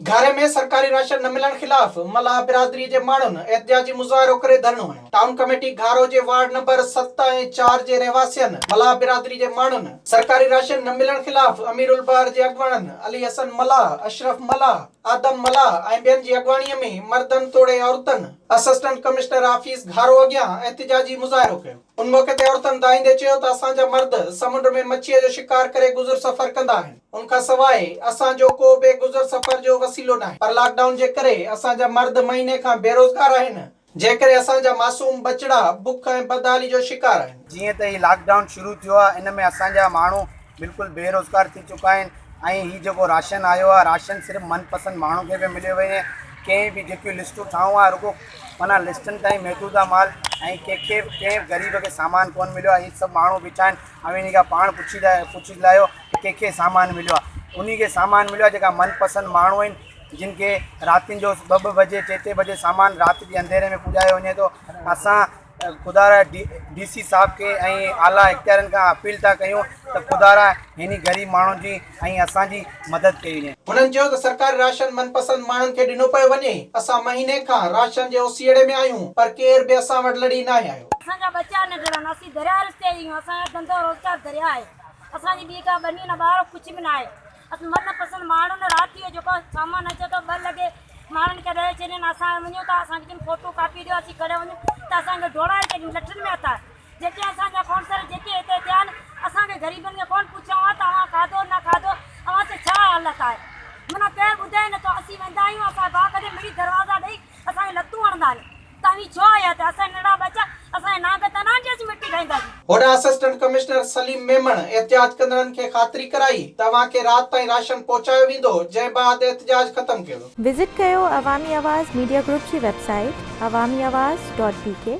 घारे में सरकारी राशन न मिलण खिलाफ मला बिरादरी जे माण्हुनि एहतिजाजी मुज़ाहिरो करे धरनो हयो। टाउन कमेटी घारो जे वार्ड नंबर 7 ऐं 4 जे रहवासियनि मला बिरादरी जे माण्हुनि सरकारी राशन न मिलण खिलाफ अमीरुल बहर जे अॻवाननि अली हसन मला, अशरफ मला, आदम मला ऐं ॿियनि जी अॻवानीअ में मर्दनि तोड़े औरतनि असिस्टेंट कमिश्नर ऑफिस घारो अॻियां एहतिजाजी मुज़ाहिरो कयो। उन मौके ते औरतनि दाईंदे चयो त असांजा मर्द समुंड में मच्छीअ जो शिकार करे गुज़र सफ़र कंदा आहिनि। उनखां सवाइ असांजो को बि गुज़र सफ़र जो वसीलो नाहे, पर लॉकडाउन जे करे असांजा मर्द महीने खां बेरोज़गार आहिनि, जंहिं करे असांजा मासूम बचड़ा बुख ऐं बदहाली जो शिकार आहिनि। जीअं त ही लॉकडाउन शुरू थियो आहे, इन में असांजा माण्हू बिल्कुलु बेरोज़गार थी चुका आहिनि ऐं ही जेको राशन आयो आहे, राशन सिर्फ़ु मनपसंद माण्हू खे बि मिलियो वञे। कंहिं बि जेकियूं लिस्टूं ठाहूं आहे रुगो माना लिस्टनि ताईं महदूद आहे माल, ऐं कंहिं ग़रीब खे सामान कोन मिलियो आहे। इहे सभु माण्हू बीठा आहिनि, अवेनी खां पाण पुछी लाहियो कि कंहिंखे सामान मिलियो आहे। उन्ही खे सामान मिलियो आहे जेका मनपसंद माण्हू आहिनि, जिन खे राति जो 2-2 बजे 3-3 बजे सामान राति जे अंधेरे में पुॼायो वञे थो। असां खुदारा DC साहब के ऐं आला इख्तियारनि खां अपील था कयूं त खुदारा हिन ग़रीब माण्हुनि जी ऐं असांजी मदद कई वञे। हुननि चयो त सरकारी राशन मनपसंद माण्हुनि खे ॾिनो पियो वञे। असां महीने खां राशन जे ओसीड़े में आहियूं, पर केर बि असां वटि लड़ी न आयो। असांजा बच्चा न डरनि, असीं दरिया रस्ते आहियूं, असांजो धंधो रोज़गार दरिया आहे, असांजी ॿी का बनी न ॿार कुझु बि न आहे। असां मनपसंद माण्हुनि राति जो जेको सामान अचे थो 2 लॻे माण्हुनि खे ॾेई छॾनि, असां वञूं था असांखे फोटो कापी ॾियो, असीं करे वञूं त असांखे ढोड़ाए छॾनि लठनि में अथा। जेके असांजा काउंसलर जेके हिते थिया आहिनि, असांखे ग़रीबनि खे कोन पुछियो आहे तव्हां खाधो न खाधो, अव्हां ते छा हालत आहे, माना केरु ॿुधाए नथो। असीं वेंदा आहियूं, असां भाउ कॾहिं मिड़ी दरवाज़ा ॾेई असांखे लतूं हणंदा आहिनि, तव्हां छो आया त असां नंढा बच्चा असांजे नांग त न अची मिटी खाईंदासीं। होॾां असिस्टेंट कमिश्नर सलीम मेमण एहतिजाज कंदड़नि खे ख़ातिरी कराई तव्हां खे राति ताईं राशन पहुचायो वेंदो, जंहिं बाद एहतिजाज ख़तम कयो। विज़िट कयो अवामी आवाज़ मीडिया ग्रुप जी वेबसाइट awamiawaz.pk।